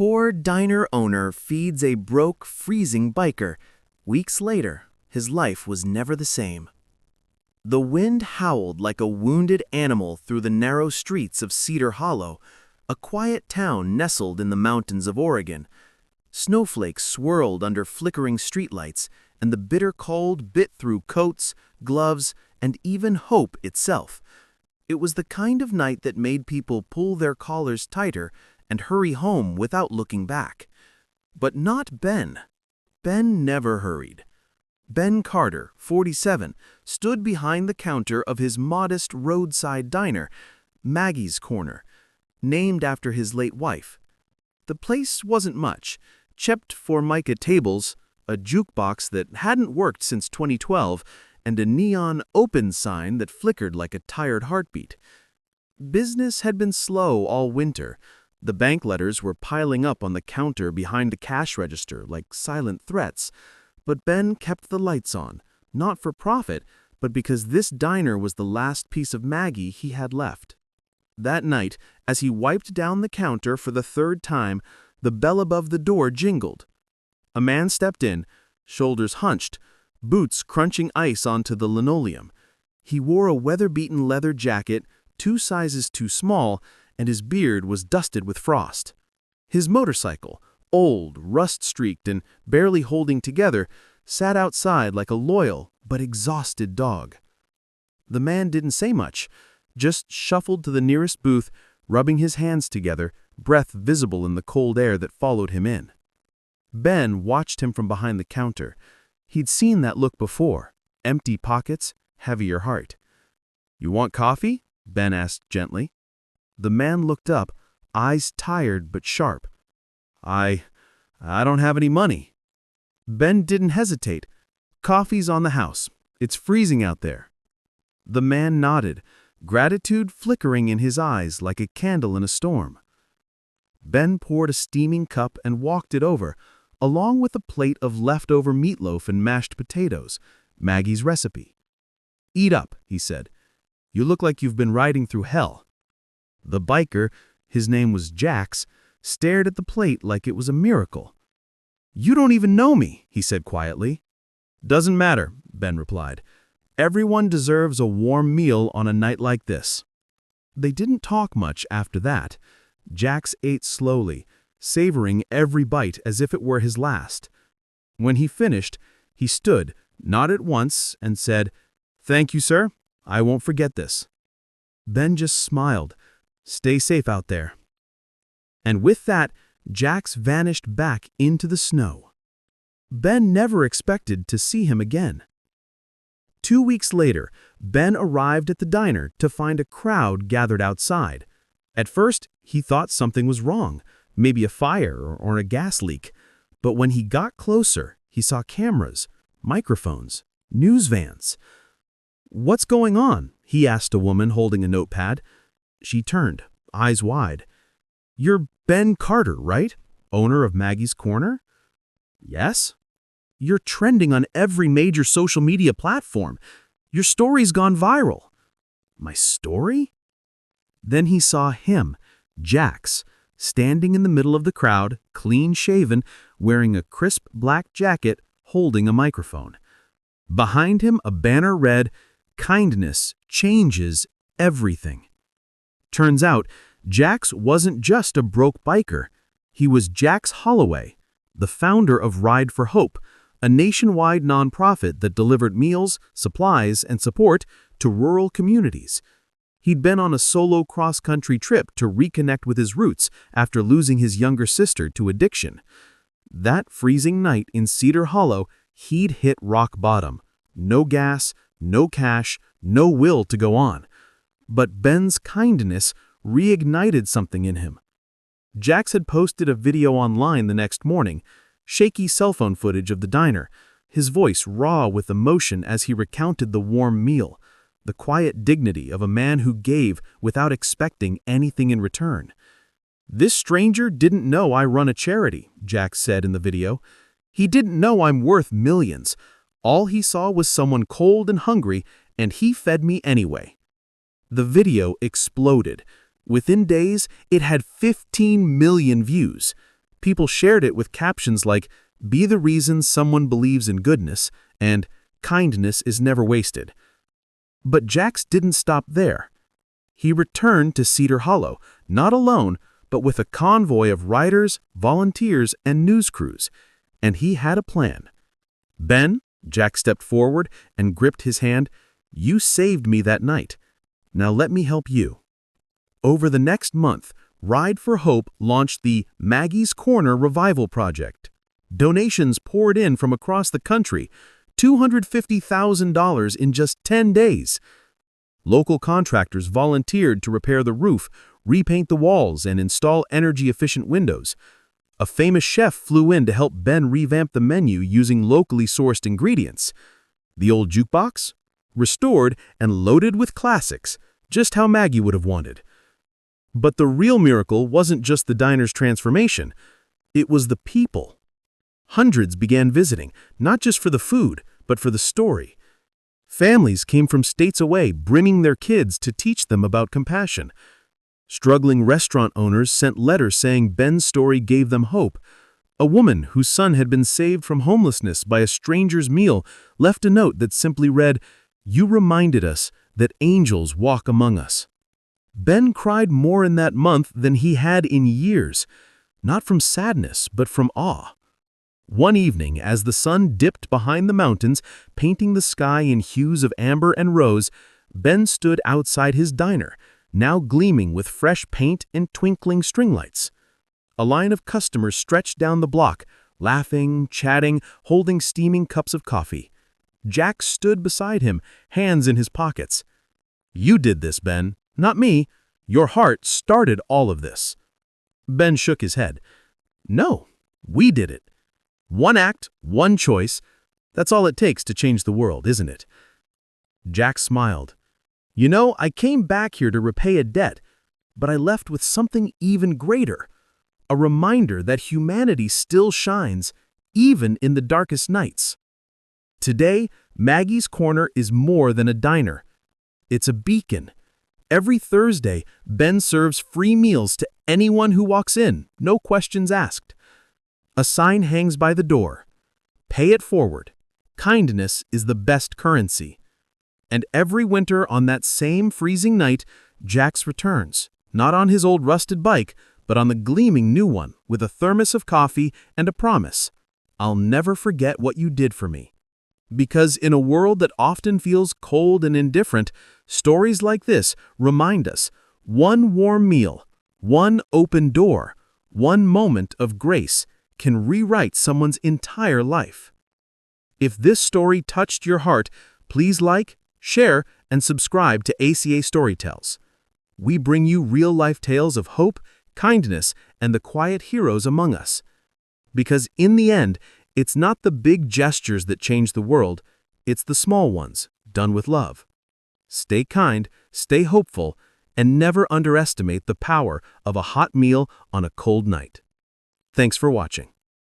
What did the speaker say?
Poor diner owner feeds a broke, freezing biker. Weeks later, his life was never the same. The wind howled like a wounded animal through the narrow streets of Cedar Hollow, a quiet town nestled in the mountains of Oregon. Snowflakes swirled under flickering streetlights, and the bitter cold bit through coats, gloves, and even hope itself. It was the kind of night that made people pull their collars tighter and hurry home without looking back. But not Ben. Ben never hurried. Ben Carter, 47, stood behind the counter of his modest roadside diner, Maggie's Corner, named after his late wife. The place wasn't much: chipped formica tables, a jukebox that hadn't worked since 2012, and a neon open sign that flickered like a tired heartbeat. Business had been slow all winter. The bank letters were piling up on the counter behind the cash register like silent threats. But Ben kept the lights on, not for profit, but because this diner was the last piece of Maggie he had left. That night, as he wiped down the counter for the third time, the bell above the door jingled. A man stepped in, shoulders hunched, boots crunching ice onto the linoleum. He wore a weather-beaten leather jacket, 2 sizes too small, and his beard was dusted with frost. His motorcycle, old, rust-streaked, and barely holding together, sat outside like a loyal but exhausted dog. The man didn't say much, just shuffled to the nearest booth, rubbing his hands together, breath visible in the cold air that followed him in. Ben watched him from behind the counter. He'd seen that look before: empty pockets, heavier heart. "You want coffee?" Ben asked gently. The man looked up, eyes tired but sharp. I don't have any money." Ben didn't hesitate. "Coffee's on the house. It's freezing out there." The man nodded, gratitude flickering in his eyes like a candle in a storm. Ben poured a steaming cup and walked it over, along with a plate of leftover meatloaf and mashed potatoes, Maggie's recipe. "Eat up," he said. "You look like you've been riding through hell." The biker, his name was Jax, stared at the plate like it was a miracle. "You don't even know me," he said quietly. "Doesn't matter," Ben replied. "Everyone deserves a warm meal on a night like this." They didn't talk much after that. Jax ate slowly, savoring every bite as if it were his last. When he finished, he stood, nodded once, and said, "Thank you, sir. I won't forget this." Ben just smiled. "Stay safe out there." And with that, Jax vanished back into the snow. Ben never expected to see him again. 2 weeks later, Ben arrived at the diner to find a crowd gathered outside. At first, he thought something was wrong, maybe a fire or a gas leak. But when he got closer, he saw cameras, microphones, news vans. "What's going on?" he asked a woman holding a notepad. She turned, eyes wide. "You're Ben Carter, right? Owner of Maggie's Corner?" "Yes." "You're trending on every major social media platform. Your story's gone viral." "My story?" Then he saw him, Jax, standing in the middle of the crowd, clean-shaven, wearing a crisp black jacket, holding a microphone. Behind him, a banner read, "Kindness changes everything." Turns out, Jax wasn't just a broke biker. He was Jax Holloway, the founder of Ride for Hope, a nationwide nonprofit that delivered meals, supplies, and support to rural communities. He'd been on a solo cross-country trip to reconnect with his roots after losing his younger sister to addiction. That freezing night in Cedar Hollow, he'd hit rock bottom. No gas, no cash, no will to go on. But Ben's kindness reignited something in him. Jax had posted a video online the next morning, shaky cell phone footage of the diner, his voice raw with emotion as he recounted the warm meal, the quiet dignity of a man who gave without expecting anything in return. "This stranger didn't know I run a charity," Jax said in the video. "He didn't know I'm worth millions. All he saw was someone cold and hungry, and he fed me anyway." The video exploded. Within days, it had 15 million views. People shared it with captions like, "Be the reason someone believes in goodness," and "Kindness is never wasted." But Jax didn't stop there. He returned to Cedar Hollow, not alone, but with a convoy of writers, volunteers, and news crews. And he had a plan. "Ben," Jax stepped forward and gripped his hand, "you saved me that night. Now let me help you." Over the next month, Ride for Hope launched the Maggie's Corner Revival Project. Donations poured in from across the country, $250,000 in just 10 days. Local contractors volunteered to repair the roof, repaint the walls, and install energy-efficient windows. A famous chef flew in to help Ben revamp the menu using locally sourced ingredients. The old jukebox? Restored and loaded with classics, just how Maggie would have wanted. But the real miracle wasn't just the diner's transformation. It was the people. Hundreds began visiting, not just for the food, but for the story. Families came from states away, bringing their kids to teach them about compassion. Struggling restaurant owners sent letters saying Ben's story gave them hope. A woman whose son had been saved from homelessness by a stranger's meal left a note that simply read, "You reminded us that angels walk among us." Ben cried more in that month than he had in years, not from sadness, but from awe. One evening, as the sun dipped behind the mountains, painting the sky in hues of amber and rose, Ben stood outside his diner, now gleaming with fresh paint and twinkling string lights. A line of customers stretched down the block, laughing, chatting, holding steaming cups of coffee. Jack stood beside him, hands in his pockets. "You did this, Ben, not me. Your heart started all of this." Ben shook his head. "No, we did it. One act, one choice. That's all it takes to change the world, isn't it?" Jack smiled. "You know, I came back here to repay a debt, but I left with something even greater. A reminder that humanity still shines, even in the darkest nights." Today, Maggie's Corner is more than a diner. It's a beacon. Every Thursday, Ben serves free meals to anyone who walks in, no questions asked. A sign hangs by the door. "Pay it forward. Kindness is the best currency." And every winter on that same freezing night, Jax returns, not on his old rusted bike, but on the gleaming new one, with a thermos of coffee and a promise. "I'll never forget what you did for me." Because in a world that often feels cold and indifferent, stories like this remind us one warm meal, one open door, one moment of grace can rewrite someone's entire life. If this story touched your heart, please like, share, and subscribe to ACA Story Tales. We bring you real-life tales of hope, kindness, and the quiet heroes among us. Because in the end, it's not the big gestures that change the world, it's the small ones, done with love. Stay kind, stay hopeful, and never underestimate the power of a hot meal on a cold night. Thanks for watching.